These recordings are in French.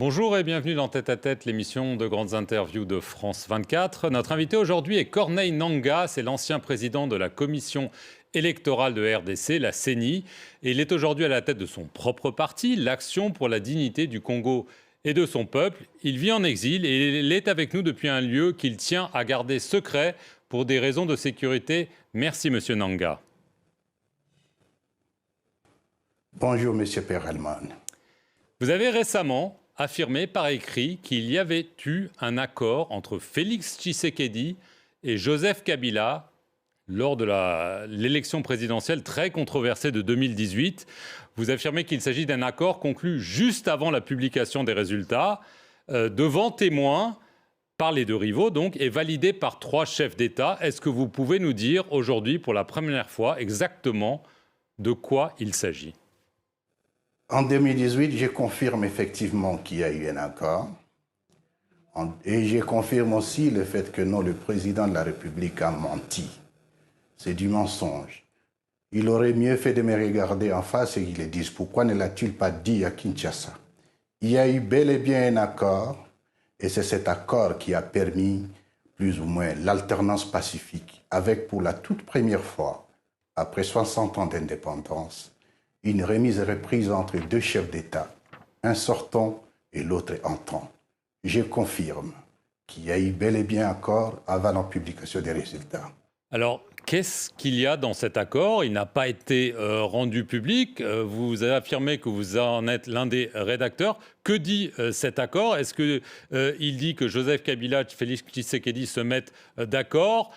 Bonjour et bienvenue dans Tête à Tête, l'émission de grandes interviews de France 24. Notre invité aujourd'hui est Corneille Nangaa, c'est l'ancien président de la commission électorale de RDC, la CENI. Et il est aujourd'hui à la tête de son propre parti, l'Action pour la dignité du Congo et de son peuple. Il vit en exil et il est avec nous depuis un lieu qu'il tient à garder secret pour des raisons de sécurité. Merci Monsieur Nangaa. Bonjour Monsieur Perelman. Vous avez récemment affirmé par écrit qu'il y avait eu un accord entre Félix Tshisekedi et Joseph Kabila lors de l'élection présidentielle très controversée de 2018. Vous affirmez qu'il s'agit d'un accord conclu juste avant la publication des résultats, devant témoins par les deux rivaux, donc, et validé par 3 chefs d'État. Est-ce que vous pouvez nous dire aujourd'hui, pour la première fois, exactement de quoi il s'agit ? En 2018, je confirme effectivement qu'il y a eu un accord. Et je confirme aussi le fait que non, le président de la République a menti. C'est du mensonge. Il aurait mieux fait de me regarder en face et qu'il le dise. Pourquoi ne l'a-t-il pas dit à Kinshasa? Il y a eu bel et bien un accord, et c'est cet accord qui a permis plus ou moins l'alternance pacifique, avec pour la toute première fois, après 60 ans d'indépendance, une remise et reprise entre 2 chefs d'État, un sortant et l'autre entrant. Je confirme qu'il y a eu bel et bien accord avant la publication des résultats. Alors, qu'est-ce qu'il y a dans cet accord? Il n'a pas été rendu public. Vous avez affirmé que vous en êtes l'un des rédacteurs. Que dit cet accord? Est-ce qu'il dit que Joseph Kabila et Félix Tshisekedi se mettent d'accord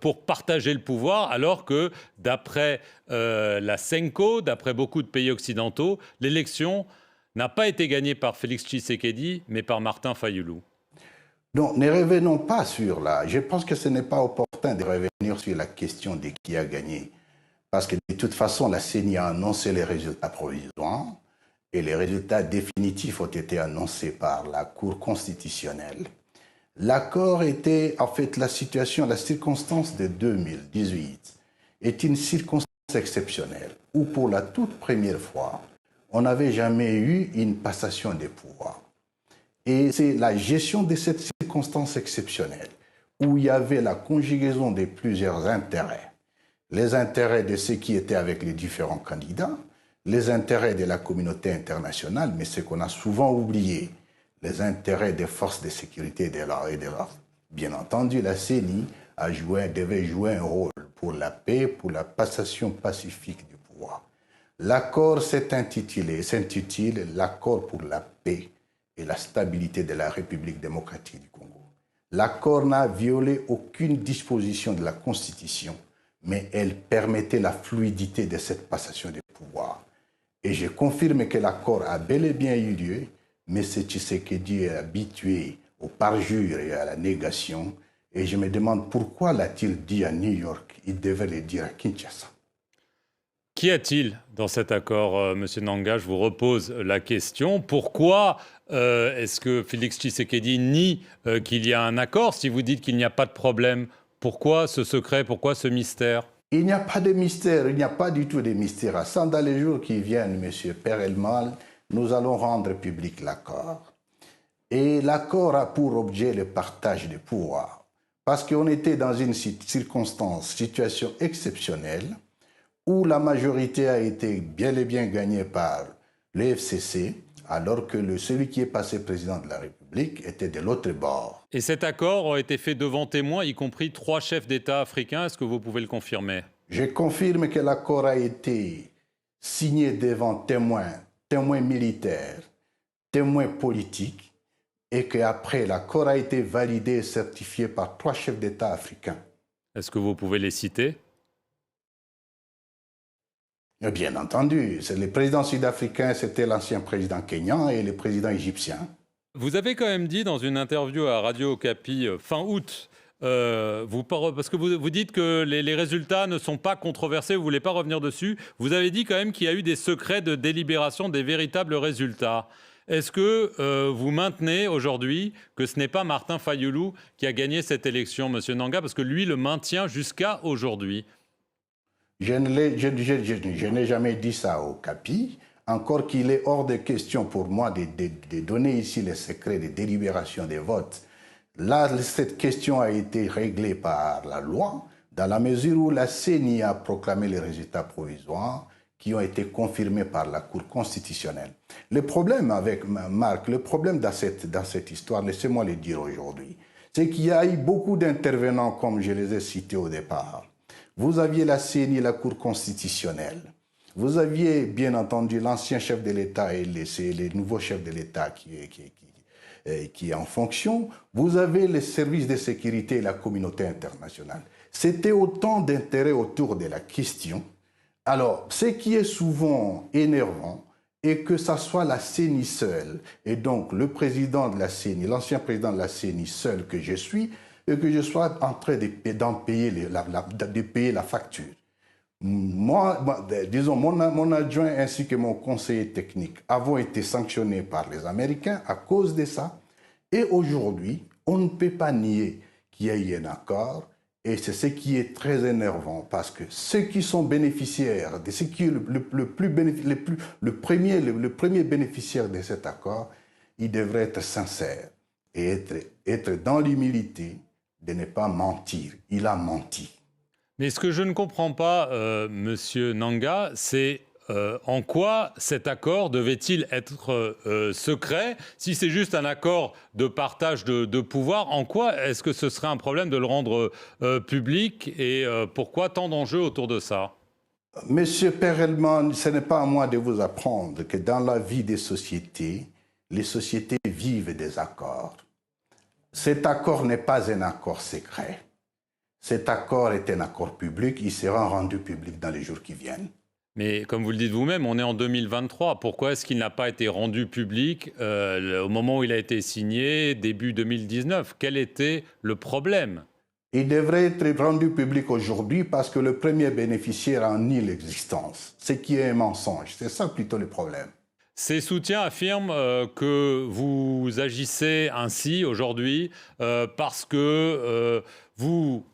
pour partager le pouvoir, alors que, d'après la CENCO, d'après beaucoup de pays occidentaux, l'élection n'a pas été gagnée par Félix Tshisekedi, mais par Martin Fayulu? Donc, ne revenons pas sur là. Je pense que ce n'est pas opportun de revenir sur la question de qui a gagné. Parce que de toute façon, la CENI a annoncé les résultats provisoires et les résultats définitifs ont été annoncés par la Cour constitutionnelle. L'accord était, en fait, la circonstance de 2018 est une circonstance exceptionnelle où, pour la toute première fois, on n'avait jamais eu une passation des pouvoirs. Et c'est la gestion de cette circonstance exceptionnelle où il y avait la conjugaison de plusieurs intérêts. Les intérêts de ceux qui étaient avec les différents candidats, les intérêts de la communauté internationale, mais ce qu'on a souvent oublié, les intérêts des forces de sécurité et de l'ordre. Bien entendu, la CENI devait jouer un rôle pour la paix, pour la passation pacifique du pouvoir. L'accord s'intitule l'accord pour la paix et la stabilité de la République démocratique du Congo. L'accord n'a violé aucune disposition de la Constitution, mais elle permettait la fluidité de cette passation de pouvoir. Et je confirme que l'accord a bel et bien eu lieu, mais M. Tshisekedi est habitué au parjure et à la négation, et je me demande pourquoi l'a-t-il dit à New York? Il devait le dire à Kinshasa. Qu'y a-t-il dans cet accord, Monsieur Nangaa? Je vous repose la question. Pourquoi est-ce que Félix Tshisekedi nie qu'il y a un accord? Si vous dites qu'il n'y a pas de problème, pourquoi ce secret? Pourquoi ce mystère? Il n'y a pas de mystère, il n'y a pas du tout de mystère. Dans les jours qui viennent, Monsieur Perelman, nous allons rendre public l'accord. Et l'accord a pour objet le partage des pouvoirs. Parce qu'on était dans une situation exceptionnelle, où la majorité a été bien et bien gagnée par le FCC, alors que celui qui est passé président de la République était de l'autre bord. Et cet accord a été fait devant témoins, y compris 3 chefs d'État africains. Est-ce que vous pouvez le confirmer? Je confirme que l'accord a été signé devant témoins militaires, témoins politiques, et qu'après, l'accord a été validé et certifié par 3 chefs d'État africains. Est-ce que vous pouvez les citer? Bien entendu, c'est le président sud-africain, c'était l'ancien président kényan et le président égyptien. Vous avez quand même dit dans une interview à Radio Okapi fin août, parce que vous dites que les résultats ne sont pas controversés, vous ne voulez pas revenir dessus, vous avez dit quand même qu'il y a eu des secrets de délibération des véritables résultats. Est-ce que vous maintenez aujourd'hui que ce n'est pas Martin Fayulu qui a gagné cette élection, Monsieur Nangaa, parce que lui le maintient jusqu'à aujourd'hui? Je n'ai jamais dit ça au Capi. Encore qu'il est hors de question pour moi de donner ici les secrets des délibérations des votes. Là, cette question a été réglée par la loi, dans la mesure où la CENI a proclamé les résultats provisoires qui ont été confirmés par la Cour constitutionnelle. Le problème avec Marc, le problème dans cette histoire, laissez-moi le dire aujourd'hui, c'est qu'il y a eu beaucoup d'intervenants, comme je les ai cités au départ. Vous aviez la CENI, la Cour constitutionnelle. Vous aviez, bien entendu, l'ancien chef de l'État et les nouveaux chefs de l'État qui est en fonction. Vous avez les services de sécurité et la communauté internationale. C'était autant d'intérêts autour de la question. Alors, ce qui est souvent énervant est que ça soit la CENI seule, et donc le président de la CENI, l'ancien président de la CENI seul que je suis, et que je sois en train de payer la facture. Disons, mon adjoint ainsi que mon conseiller technique avons été sanctionnés par les Américains à cause de ça. Et aujourd'hui, on ne peut pas nier qu'il y a eu un accord. Et c'est ce qui est très énervant parce que ceux qui sont bénéficiaires, de ce qui est le premier bénéficiaire de cet accord, il devrait être sincère et être dans l'humilité de ne pas mentir. Il a menti. Mais ce que je ne comprends pas, Monsieur Nanga, c'est en quoi cet accord devait-il être secret? Si c'est juste un accord de partage de pouvoir, en quoi est-ce que ce serait un problème de le rendre public et pourquoi tant d'enjeux autour de ça? Monsieur Perelman, ce n'est pas à moi de vous apprendre que dans la vie des sociétés, les sociétés vivent des accords. Cet accord n'est pas un accord secret. Cet accord est un accord public, il sera rendu public dans les jours qui viennent. Mais comme vous le dites vous-même, on est en 2023. Pourquoi est-ce qu'il n'a pas été rendu public au moment où il a été signé, début 2019? Quel était le problème? Il devrait être rendu public aujourd'hui parce que le premier bénéficiaire en nie l'existence, ce qui est un mensonge. C'est ça plutôt le problème. Ces soutiens affirment que vous agissez ainsi aujourd'hui parce que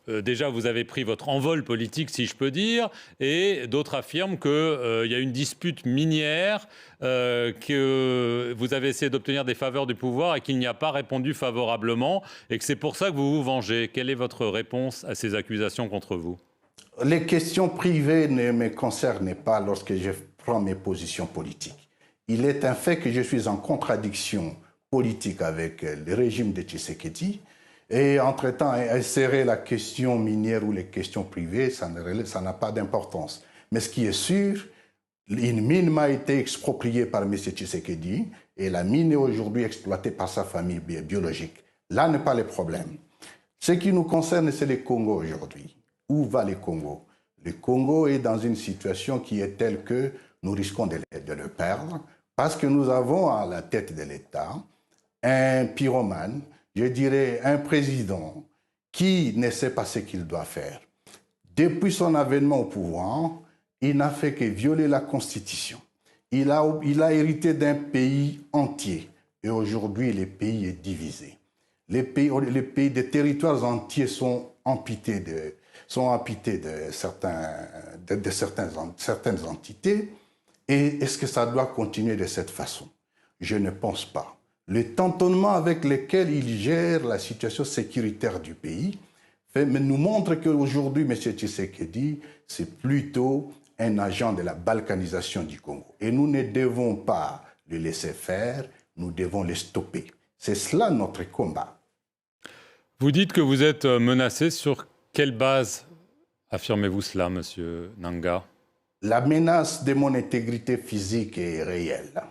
déjà, vous avez pris votre envol politique, si je peux dire, et d'autres affirment qu'il y a une dispute minière, que vous avez essayé d'obtenir des faveurs du pouvoir et qu'il n'y a pas répondu favorablement, et que c'est pour ça que vous vous vengez. Quelle est votre réponse à ces accusations contre vous? Les questions privées ne me concernent pas lorsque je prends mes positions politiques. Il est un fait que je suis en contradiction politique avec le régime de Tshisekedi. Et entre-temps, insérer la question minière ou les questions privées, ça n'a pas d'importance. Mais ce qui est sûr, une mine m'a été expropriée par M. Tshisekedi et la mine est aujourd'hui exploitée par sa famille biologique. Là n'est pas le problème. Ce qui nous concerne, c'est le Congo aujourd'hui. Où va le Congo? Le Congo est dans une situation qui est telle que nous risquons de le perdre parce que nous avons à la tête de l'État un pyromane, je dirais un président qui ne sait pas ce qu'il doit faire. Depuis son avènement au pouvoir, il n'a fait que violer la Constitution. Il a hérité d'un pays entier et aujourd'hui le pays est divisé. Des territoires entiers sont amputés de certaines entités. Et est-ce que ça doit continuer de cette façon? Je ne pense pas. Le tâtonnement avec lequel il gère la situation sécuritaire du pays nous montre qu'aujourd'hui, M. Tshisekedi, c'est plutôt un agent de la balkanisation du Congo. Et nous ne devons pas le laisser faire, nous devons le stopper. C'est cela notre combat. Vous dites que vous êtes menacé. Sur quelle base affirmez-vous cela, M. Nanga? La menace de mon intégrité physique est réelle.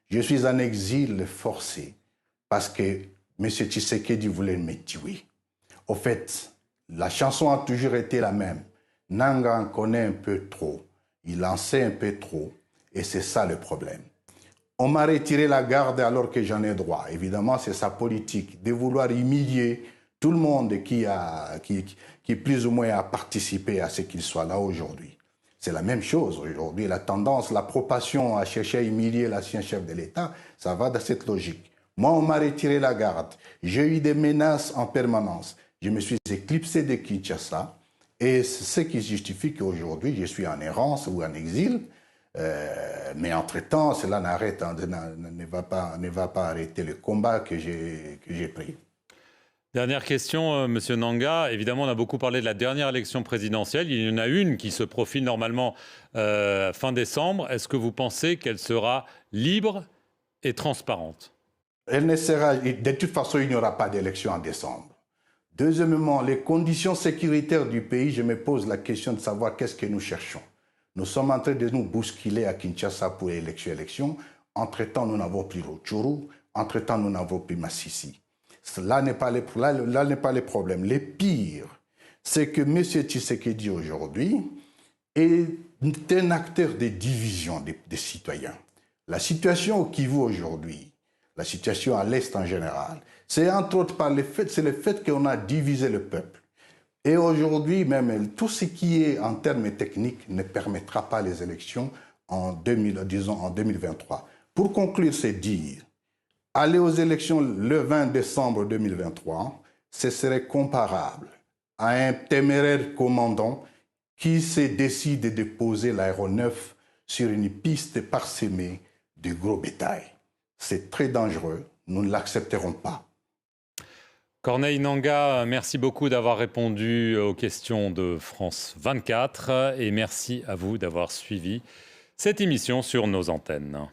Je suis en exil forcé parce que M. Tshisekedi voulait me tuer. Au fait, la chanson a toujours été la même. Nanga en connaît un peu trop. Il en sait un peu trop. Et c'est ça le problème. On m'a retiré la garde alors que j'en ai droit. Évidemment, c'est sa politique de vouloir humilier tout le monde qui plus ou moins a participé à ce qu'il soit là aujourd'hui. C'est la même chose aujourd'hui. La tendance, la propension à chercher à humilier l'ancien chef de l'État, ça va dans cette logique. Moi, on m'a retiré la garde. J'ai eu des menaces en permanence. Je me suis éclipsé de Kinshasa. Et c'est ce qui justifie qu'aujourd'hui, je suis en errance ou en exil. Mais entre-temps, cela ne va pas arrêter le combat que j'ai pris. Dernière question, Monsieur Nanga. Évidemment, on a beaucoup parlé de la dernière élection présidentielle. Il y en a une qui se profile normalement fin décembre. Est-ce que vous pensez qu'elle sera libre et transparente? Elle ne sera, de toute façon, il n'y aura pas d'élection en décembre. Deuxièmement, les conditions sécuritaires du pays, je me pose la question de savoir qu'est-ce que nous cherchons. Nous sommes en train de nous bousculer à Kinshasa pour élection. Entre-temps, nous n'avons plus Rutshuru. Entre-temps, nous n'avons plus Masisi. Là n'est pas le problème. Le pire, c'est que M. Tshisekedi aujourd'hui est un acteur de division des citoyens. La situation au Kivu aujourd'hui, la situation à l'Est en général, c'est entre autres par le fait qu'on a divisé le peuple. Et aujourd'hui, même tout ce qui est en termes techniques ne permettra pas les élections en 2023. Pour conclure, c'est dire, aller aux élections le 20 décembre 2023, ce serait comparable à un téméraire commandant qui se décide de poser l'aéronef sur une piste parsemée de gros bétail. C'est très dangereux, nous ne l'accepterons pas. Corneille Nangaa, merci beaucoup d'avoir répondu aux questions de France 24 et merci à vous d'avoir suivi cette émission sur nos antennes.